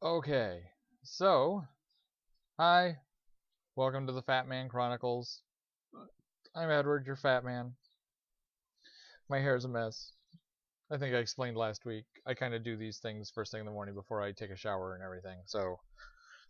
Okay, so, hi, welcome to the Fatman Chronicles. I'm Edward, your fat man. My hair's a mess. I think I explained last week. I kind of do these things first thing in the morning before I take a shower and everything. So,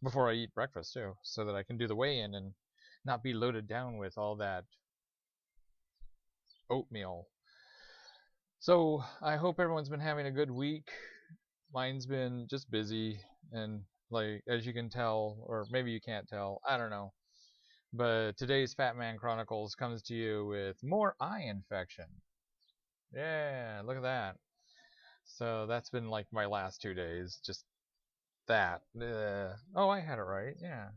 before I eat breakfast too, so that I can do the weigh-in and not be loaded down with all that oatmeal. So, I hope everyone's been having a good week. Mine's been just busy and like as you can tell, or maybe you can't tell, I don't know. But today's Fatman Chronicles comes to you with more eye infection. Yeah, look at that. So that's been like my last 2 days. Just that. Oh, I had it right. Yeah.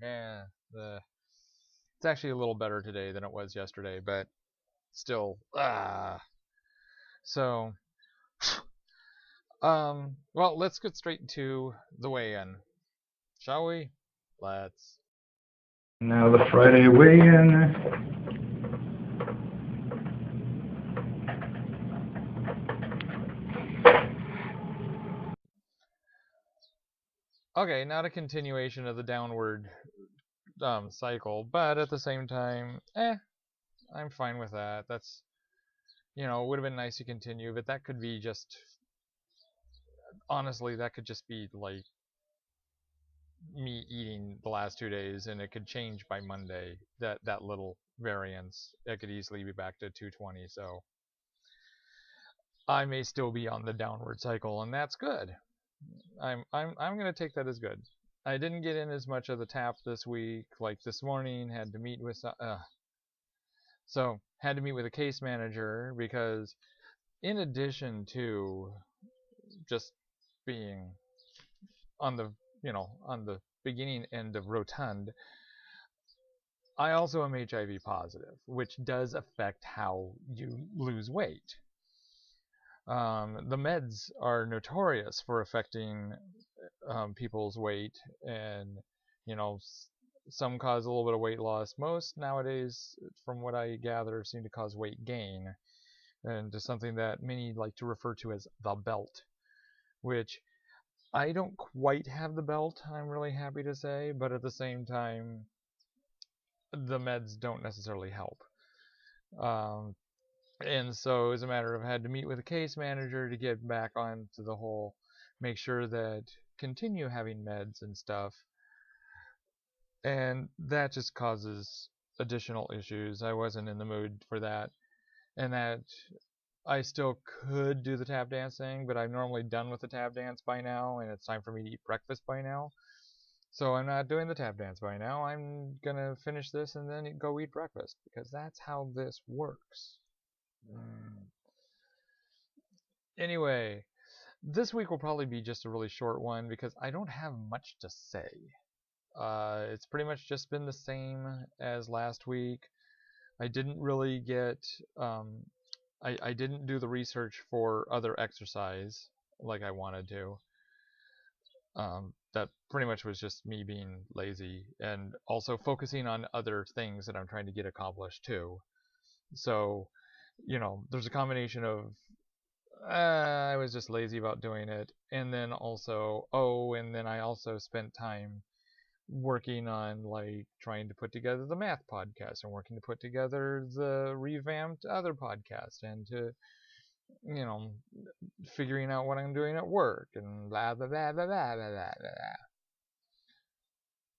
Yeah. It's actually a little better today than it was yesterday, but still. So, well, let's get straight into the weigh-in, shall we? Let's. Now the Friday weigh-in. Okay, not a continuation of the downward cycle, but at the same time, I'm fine with that. That's, it would have been nice to continue, but that could be just, honestly, that could just be like me eating the last 2 days, and it could change by Monday. That little variance, it could easily be back to 220. So I may still be on the downward cycle, and that's good. I'm gonna take that as good. I didn't get in as much of the tap this week. Like this morning, had to meet with had to meet with a case manager because in addition to just being on the on the beginning end of rotund, I also am HIV positive, which does affect how you lose weight. The meds are notorious for affecting people's weight, and you know some cause a little bit of weight loss. Most nowadays, from what I gather, seem to cause weight gain, and to something that many like to refer to as the belt, which I don't quite have the belt, I'm really happy to say, but at the same time, the meds don't necessarily help. Um, and so, as a matter of, I had to meet with a case manager to get back onto the whole, make sure that continue having meds and stuff, and that just causes additional issues. I wasn't in the mood for that, and that I still could do the tap dancing, but I'm normally done with the tap dance by now, and it's time for me to eat breakfast by now. So I'm not doing the tap dance by now. I'm gonna finish this and then go eat breakfast, because that's how this works. Anyway, this week will probably be just a really short one because I don't have much to say. It's pretty much just been the same as last week. I didn't really get, I didn't do the research for other exercise like I wanted to. That pretty much was just me being lazy and also focusing on other things that I'm trying to get accomplished too. So, there's a combination of I was just lazy about doing it, and then also, and then I also spent time working on like trying to put together the math podcast and working to put together the revamped other podcast and to you know figuring out what I'm doing at work and blah blah blah blah blah blah blah blah.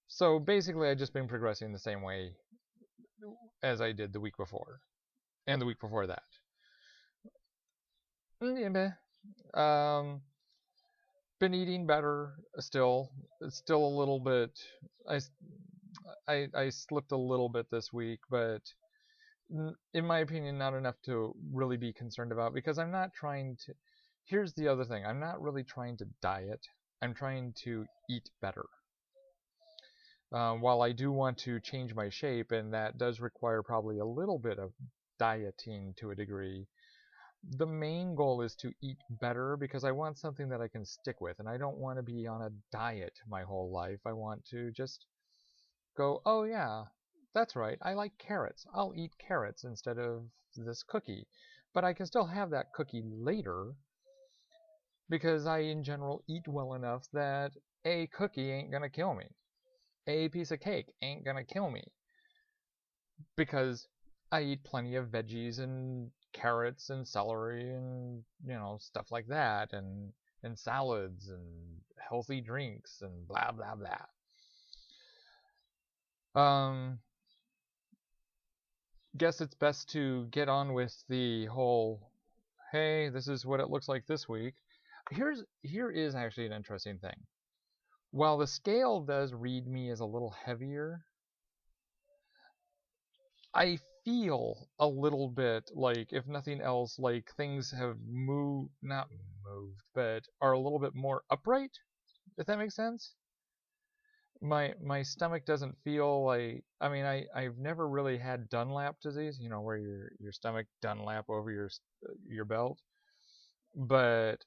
So basically, I've just been progressing the same way as I did the week before and the week before that. Um, been eating better still. It's still a little bit. I, I slipped a little bit this week, but in my opinion, not enough to really be concerned about because I'm not trying to. Here's the other thing: I'm not really trying to diet. I'm trying to eat better. While I do want to change my shape, and that does require probably a little bit of dieting to a degree, the main goal is to eat better because I want something that I can stick with, and I don't want to be on a diet my whole life. I want to just go, oh yeah, that's right, I like carrots. I'll eat carrots instead of this cookie. But I can still have that cookie later because I in general eat well enough that a cookie ain't gonna kill me. A piece of cake ain't gonna kill me because I eat plenty of veggies and carrots and celery and stuff like that and salads and healthy drinks and blah blah blah. Um guess it's best to get on with the whole hey, this is what it looks like this week. Here is actually an interesting thing. While the scale does read me as a little heavier, I feel a little bit like, if nothing else, like things have moved, not moved, but are a little bit more upright, if that makes sense. My stomach doesn't feel like, I mean, I've never really had Dunlap disease, where your stomach Dunlap over your belt, but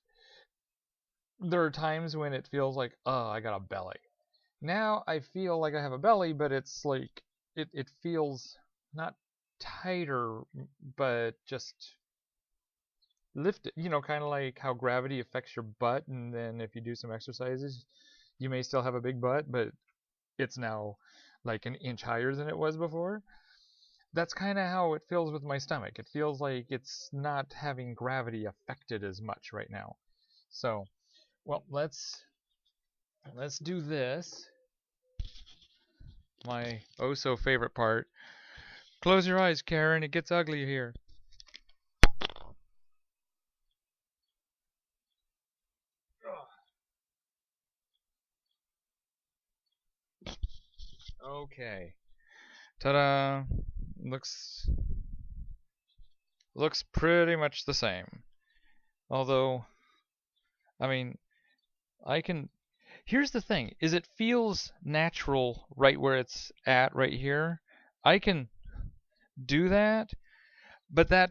there are times when it feels like, oh, I got a belly. Now I feel like I have a belly, but it's like it feels not tighter, but just lifted. Kind of like how gravity affects your butt, and then if you do some exercises, you may still have a big butt, but it's now like an inch higher than it was before. That's kind of how it feels with my stomach. It feels like it's not having gravity affected as much right now. So, well, let's do this. My oh so favorite part. Close your eyes, Karen. It gets ugly here. Okay. Ta-da! Looks pretty much the same. Although, I mean, I can. Here's the thing: is it feels natural right where it's at right here. I can do that, but that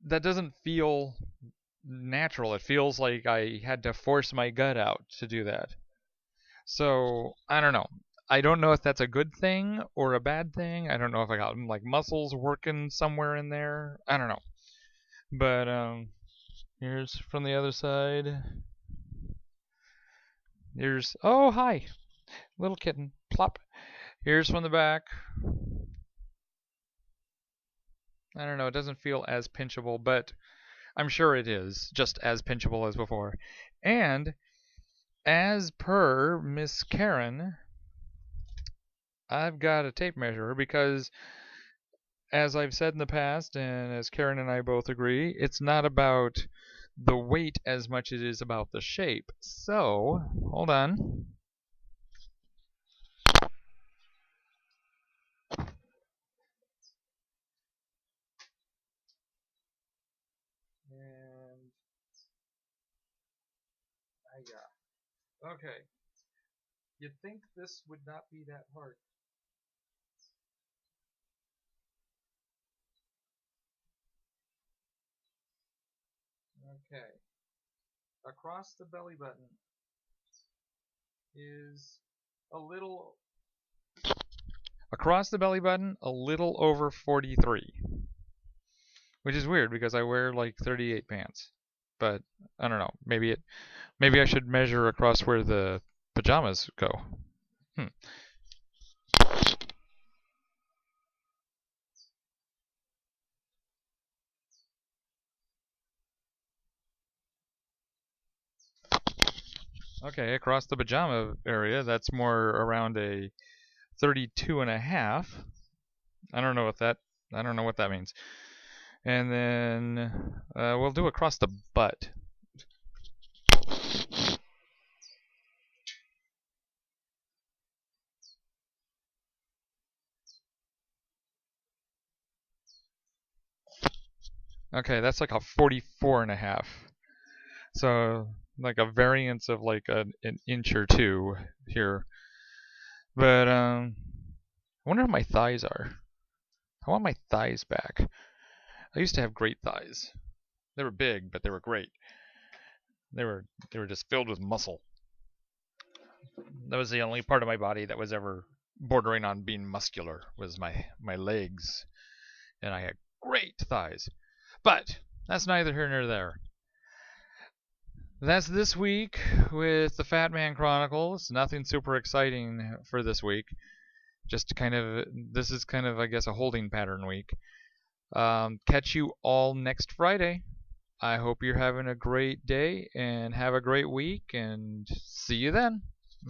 doesn't feel natural. It feels like I had to force my gut out to do that. So I don't know. I don't know if that's a good thing or a bad thing. I don't know if I got like muscles working somewhere in there. I don't know. But here's from the other side. Here's oh hi, little kitten. Plop. Here's from the back. I don't know. It doesn't feel as pinchable, but I'm sure it is just as pinchable as before. And as per Miss Karen, I've got a tape measure because, as I've said in the past, and as Karen and I both agree, it's not about the weight as much as it is about the shape. So, hold on. And okay. You'd think this would not be that hard. Okay. Across the belly button is a little across the belly button a little over 43, which is weird because I wear like 38 pants. But I don't know. Maybe I should measure across where the pajamas go. Hmm. Okay, across the pajama area, that's more around a 32 and a half. I don't know what that means. And then we'll do across the butt. Okay, that's like a 44 and a half. So like a variance of like an inch or two here. But I wonder how my thighs are. I want my thighs back. I used to have great thighs. They were big, but they were great. They were just filled with muscle. That was the only part of my body that was ever bordering on being muscular was my legs, and I had great thighs. But that's neither here nor there. that's this week with the Fatman Chronicles. Nothing super exciting for this week. Just kind of, this is kind of, I guess, a holding pattern week. Catch you all next Friday. I hope you're having a great day and have a great week, and see you then.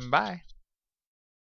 Bye.